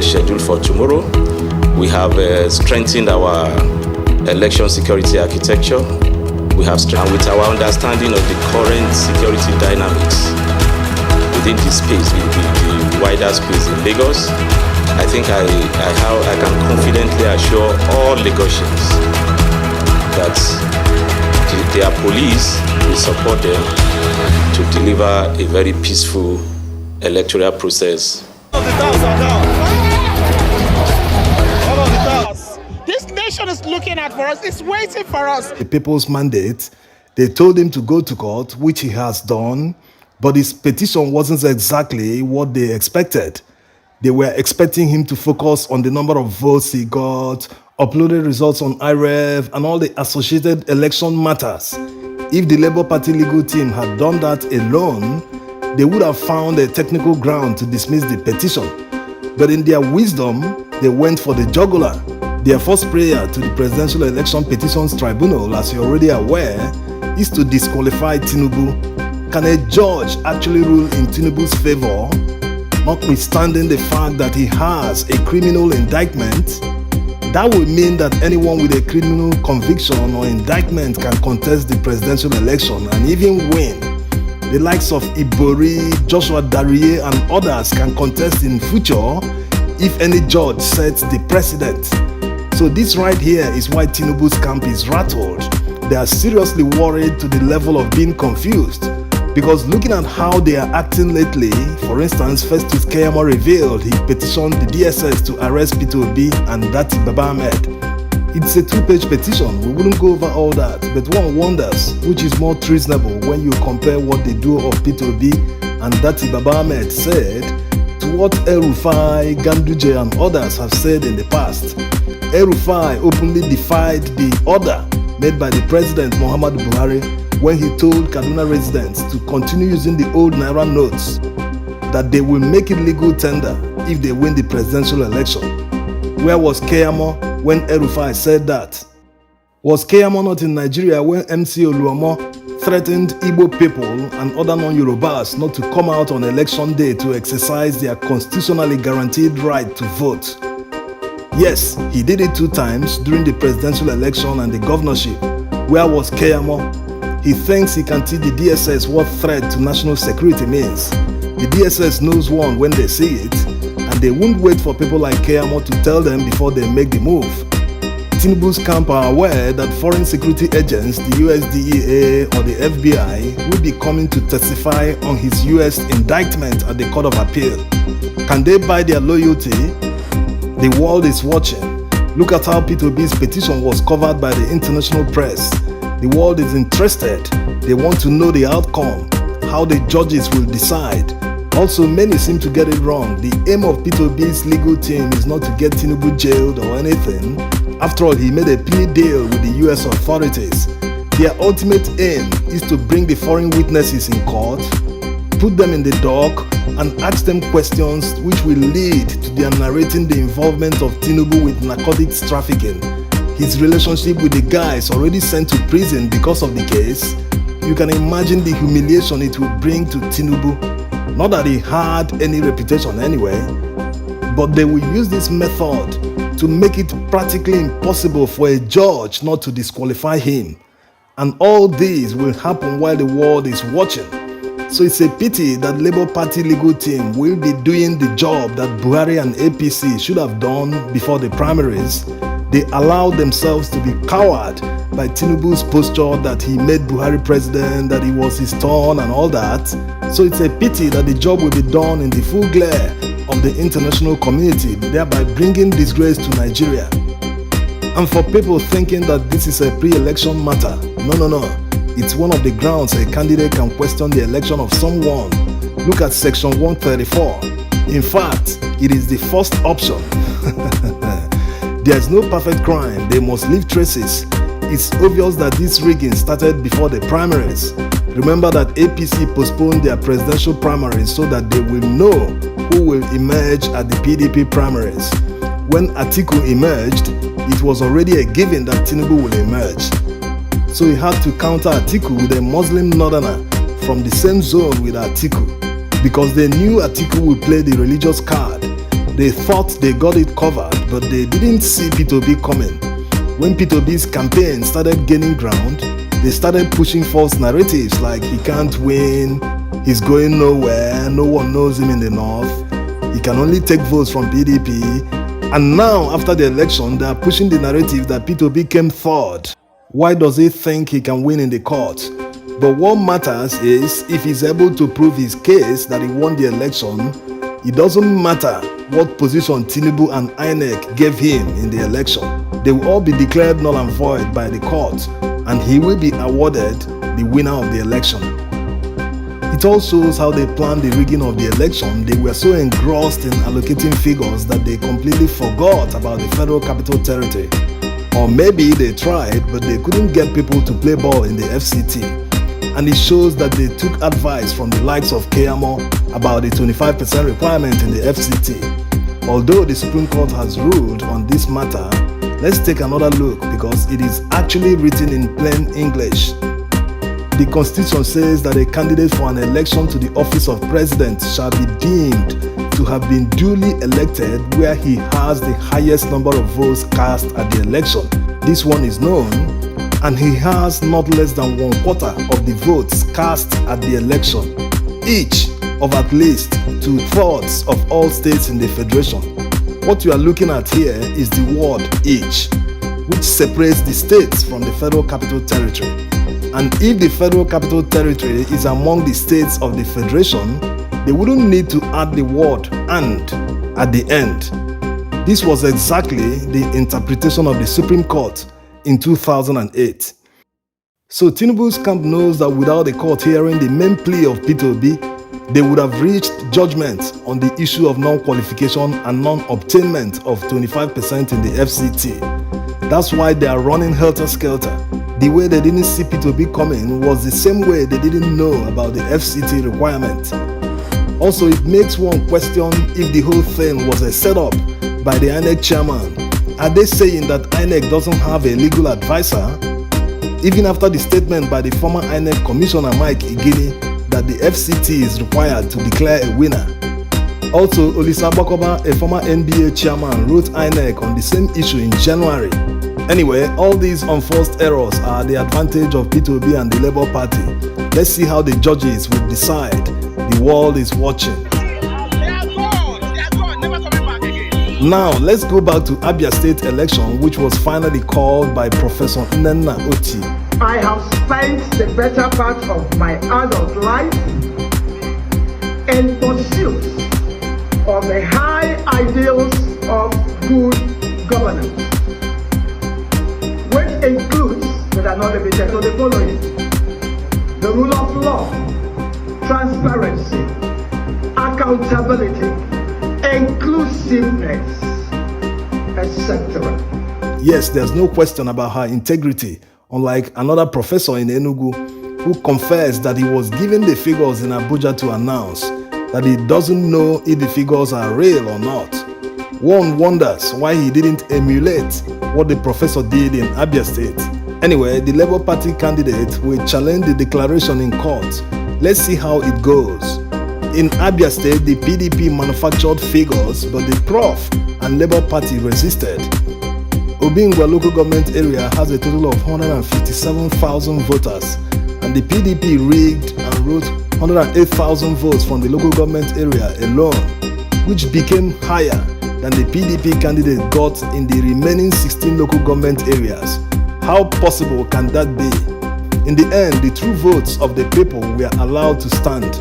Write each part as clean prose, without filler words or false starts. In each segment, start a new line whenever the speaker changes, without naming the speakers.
scheduled for tomorrow. We have strengthened our election security architecture. We have strengthened with our understanding of the current security dynamics within the space, the wider space in Lagos. I think I can confidently assure all Lagosians that their police will support them to deliver a very peaceful electoral process.
This nation is looking out for us, it's waiting for us.
The people's mandate, they told him to go to court, which he has done, but his petition wasn't exactly what they expected. They were expecting him to focus on the number of votes he got, uploaded results on IREV, and all the associated election matters. If the Labour Party legal team had done that alone, they would have found a technical ground to dismiss the petition. But in their wisdom, they went for the jugular. Their first prayer to the Presidential Election Petitions Tribunal, as you're already aware, is to disqualify Tinubu. Can a judge actually rule in Tinubu's favor, notwithstanding the fact that he has a criminal indictment? That would mean that anyone with a criminal conviction or indictment can contest the presidential election and even win. The likes of Ibori, Joshua Darie, and others can contest in future if any judge sets the precedent. So this right here is why Tinubu's camp is rattled. They are seriously worried to the level of being confused. Because looking at how they are acting lately, for instance, Festus Keyamo revealed he petitioned the DSS to arrest Peter Obi and Dati Baba Ahmed. It's a 2-page petition, we wouldn't go over all that, but one wonders which is more treasonable when you compare what the duo of Peter Obi and Dati Baba Ahmed said to what El-Rufai, Ganduje and others have said in the past. El-Rufai openly defied the order made by the President Muhammadu Buhari when he told Kaduna residents to continue using the old Naira notes, that they will make it legal tender if they win the presidential election. Where was Keyamo when El-Rufai said that? Was Keyamo not in Nigeria when MC Oluomo threatened Igbo people and other non-Yorubas not to come out on election day to exercise their constitutionally guaranteed right to vote? Yes, he did it 2 times during the presidential election and the governorship. Where was Keyamo? He thinks he can teach the DSS what threat to national security means. The DSS knows one when they see it, and they won't wait for people like Keyamo to tell them before they make the move. Tinubu's camp are aware that foreign security agents, the USDEA or the FBI, will be coming to testify on his US indictment at the Court of Appeal. Can they buy their loyalty? The world is watching. Look at how Peter Obi's petition was covered by the international press. The world is interested. They want to know the outcome, how the judges will decide. Also, many seem to get it wrong. The aim of Peter Obi's legal team is not to get Tinubu jailed or anything. After all, he made a plea deal with the US authorities. Their ultimate aim is to bring the foreign witnesses in court, put them in the dock, and ask them questions which will lead to their narrating the involvement of Tinubu with narcotics trafficking. His relationship with the guys already sent to prison because of the case. You can imagine the humiliation it will bring to Tinubu. Not that he had any reputation anyway, but they will use this method to make it practically impossible for a judge not to disqualify him. And all this will happen while the world is watching. So it's a pity that Labour Party legal team will be doing the job that Buhari and APC should have done before the primaries. They allowed themselves to be cowed by Tinubu's posture that he made Buhari president, that he was his turn and all that. So it's a pity that the job will be done in the full glare of the international community, thereby bringing disgrace to Nigeria. And for people thinking that this is a pre-election matter, no. It's one of the grounds a candidate can question the election of someone. Look at section 134. In fact, it is the first option. There is no perfect crime, they must leave traces. It's obvious that this rigging started before the primaries. Remember that APC postponed their presidential primaries so that they will know who will emerge at the PDP primaries. When Atiku emerged, it was already a given that Tinubu will emerge. So he had to counter Atiku with a Muslim northerner from the same zone with Atiku, because they knew Atiku would play the religious card. They thought they got it covered, but they didn't see P2B coming. When P2B's campaign started gaining ground, they started pushing false narratives like he can't win, he's going nowhere, no one knows him in the north, he can only take votes from PDP. And now, after the election, they are pushing the narrative that P2B came third. Why does he think he can win in the court? But what matters is if he's able to prove his case that he won the election. It doesn't matter what position Tinubu and INEC gave him in the election. They will all be declared null and void by the court, and he will be awarded the winner of the election. It all shows how they planned the rigging of the election. They were so engrossed in allocating figures that they completely forgot about the Federal Capital Territory. Or maybe they tried, but they couldn't get people to play ball in the FCT. And it shows that they took advice from the likes of Keyamo about the 25% requirement in the FCT. Although the Supreme Court has ruled on this matter, let's take another look because it is actually written in plain English. The Constitution says that a candidate for an election to the office of president shall be deemed to have been duly elected where he has the highest number of votes cast at the election. This one is known, and he has not less than 1/4 of the votes cast at the election, each of at least 2/3 of all states in the federation. What you are looking at here is the word each, which separates the states from the Federal Capital Territory. And if the Federal Capital Territory is among the states of the federation, they wouldn't need to add the word and at the end. This was exactly the interpretation of the Supreme Court in 2008. So Tinubu's camp knows that without the court hearing the main plea of P2B, they would have reached judgment on the issue of non-qualification and non-obtainment of 25% in the FCT. That's why they are running helter-skelter. The way they didn't see P2B coming was the same way they didn't know about the FCT requirement. Also, it makes one question if the whole thing was a setup by the INEC chairman. Are they saying that INEC doesn't have a legal advisor? Even after the statement by the former INEC Commissioner Mike Igini that the FCT is required to declare a winner. Also, Olisa Bakoba, a former NBA chairman, wrote INEC on the same issue in January. Anyway, all these unforced errors are the advantage of P2B and the Labour Party. Let's see how the judges will decide. The world is watching. Now, let's go back to Abia State election, which was finally called by Professor Nnenna Oti.
I have spent the better part of my adult life in pursuit of the high ideals of good governance, which includes, but are not limited to the following: the rule of law, transparency, accountability, inclusiveness, etc.
Yes, there's no question about her integrity, unlike another professor in Enugu who confessed that he was given the figures in Abuja to announce that he doesn't know if the figures are real or not. One wonders why he didn't emulate what the professor did in Abia State. Anyway, the Labour Party candidate will challenge the declaration in court. Let's see how it goes. In Abia State, the PDP manufactured figures, but the Prof and Labour Party resisted. Obingwa local government area has a total of 157,000 voters, and the PDP rigged and wrote 108,000 votes from the local government area alone, which became higher than the PDP candidate got in the remaining 16 local government areas. How possible can that be? In the end, the true votes of the people were allowed to stand,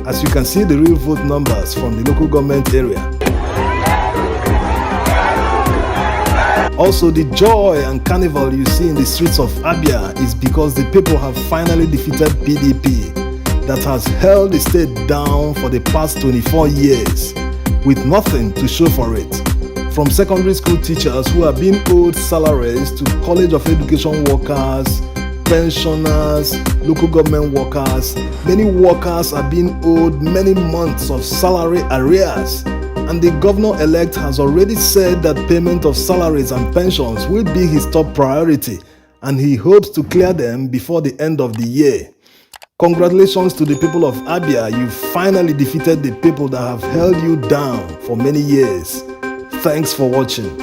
as you can see the real vote numbers from the local government area. Also, the joy and carnival you see in the streets of Abia is because the people have finally defeated PDP that has held the state down for the past 24 years with nothing to show for it. From secondary school teachers who are being owed salaries to college of education workers, pensioners, local government workers, many workers are being owed many months of salary arrears. And the governor-elect has already said that payment of salaries and pensions will be his top priority, and he hopes to clear them before the end of the year. Congratulations to the people of Abia. You finally defeated the people that have held you down for many years. Thanks for watching.